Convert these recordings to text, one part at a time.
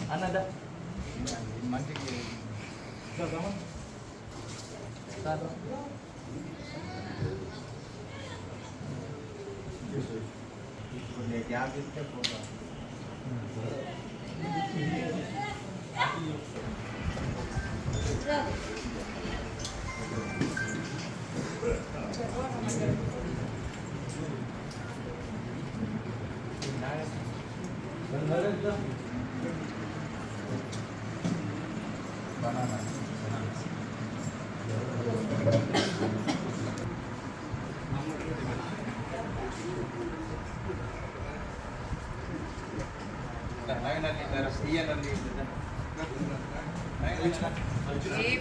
Anada. Mantik. Sama. Satu. Ini क्या किसके बोला? Banana.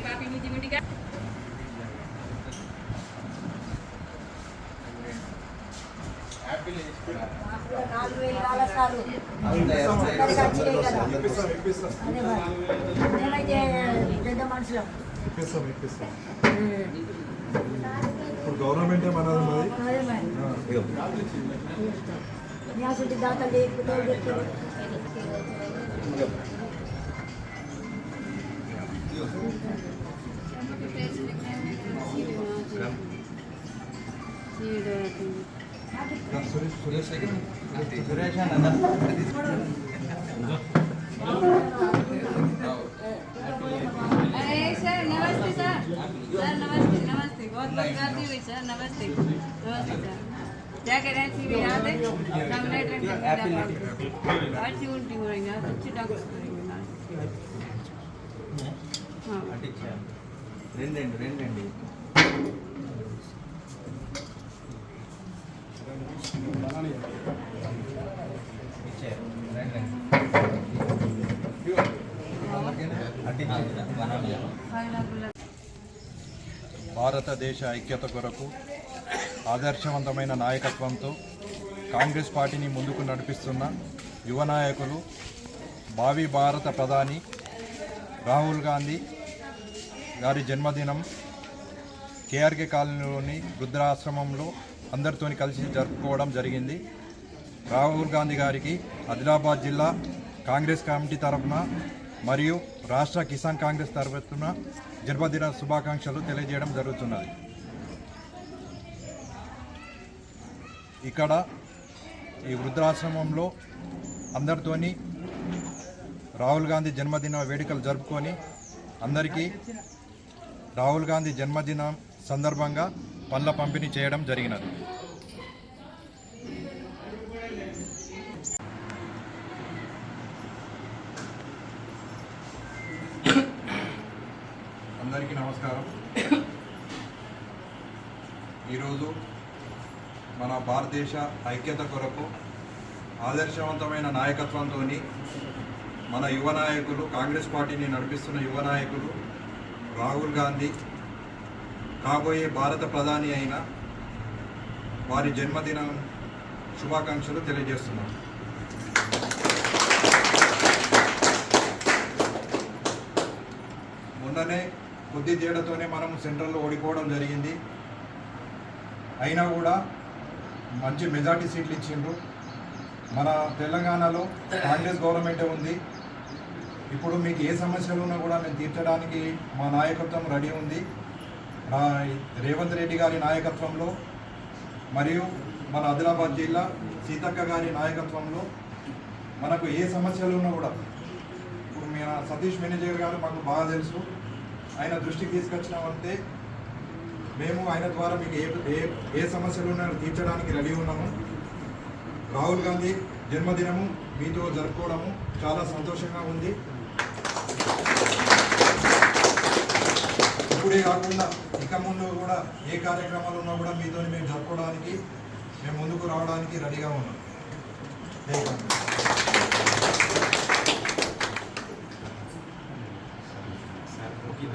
Papi ini kan? Apple ఇప్పుడు గవర్నమెంట్ మనది सुरेश अरे सर नमस्ते सर नमस्ते नमस्ते बहुत बहुत गाती हुई सर नमस्ते नमस्ते सर क्या कह रहे हैं सीवी याद है अच्छी उल्टी हो रही है अच्छी डॉक्टर करेंगे हाँ रेंडंడి భారతదేశ ఐక్యత కొరకు ఆదర్శవంతమైన నాయకత్వంతో కాంగ్రెస్ పార్టీని ముందుకు నడిపిస్తున్న యువ నాయకులు భావి భారత ప్రధాని రాహుల్ గాంధీ గారి జన్మదినం కేఆర్కే కాలనీలోని వృద్ధాశ్రమంలో అందరితో కలిసి జరుపుకోవడం జరిగింది. రాహుల్ గాంధీ గారికి ఆదిలాబాద్ జిల్లా కాంగ్రెస్ కమిటీ తరఫున మరియు రాష్ట్ర కిసాన్ కాంగ్రెస్ తరఫున జన్మదిన శుభాకాంక్షలు తెలియజేయడం జరుగుతున్నది. ఇక్కడ ఈ వృద్ధాశ్రమంలో అందరితోని రాహుల్ గాంధీ జన్మదిన వేడుకలు జరుపుకొని అందరికీ రాహుల్ గాంధీ జన్మదినం సందర్భంగా పండ్ల పంపిణీ చేయడం జరిగినది. అందరికీ నమస్కారం. ఈరోజు మన భారతదేశ ఐక్యత కొరకు ఆదర్శవంతమైన నాయకత్వంతో మన యువ నాయకులు కాంగ్రెస్ పార్టీని నడిపిస్తున్న యువ నాయకులు రాహుల్ గాంధీ కాబోయే భారత ప్రధాని అయిన వారి జన్మదిన శుభాకాంక్షలు తెలియజేస్తున్నాం. మొన్ననే కొద్ది తేడాతోనే మనం సెంట్రల్లో ఓడిపోవడం జరిగింది. అయినా కూడా మంచి మెజార్టీ సీట్లు ఇచ్చిండ్రు. మన తెలంగాణలో కాంగ్రెస్ గవర్నమెంటే ఉంది. ఇప్పుడు మీకు ఏ సమస్యలు ఉన్నా కూడా మేము తీర్చడానికి మా నాయకత్వం రెడీ ఉంది. రేవంత్ రెడ్డి గారి నాయకత్వంలో మరియు మన ఆదిలాబాద్ జిల్లా సీతక్క గారి నాయకత్వంలో మనకు ఏ సమస్యలు ఉన్నా కూడా ఇప్పుడు మన సతీష్ మేనేజర్ గారు మాకు బాగా తెలుసు. ఆయన దృష్టికి తీసుకొచ్చినామంటే మేము ఆయన ద్వారా మీకు ఏ సమస్యలు ఉన్నాయో తీర్చడానికి రెడీ ఉన్నాము. రాహుల్ గాంధీ జన్మదినము మీతో జరుపుకోవడము చాలా సంతోషంగా ఉంది. ఇప్పుడే కాకుండా ఇక ముందు కూడా ఏ కార్యక్రమాలు ఉన్నా కూడా మీతో మేము జరుపుకోవడానికి మేము ముందుకు రావడానికి రెడీగా ఉన్నాం.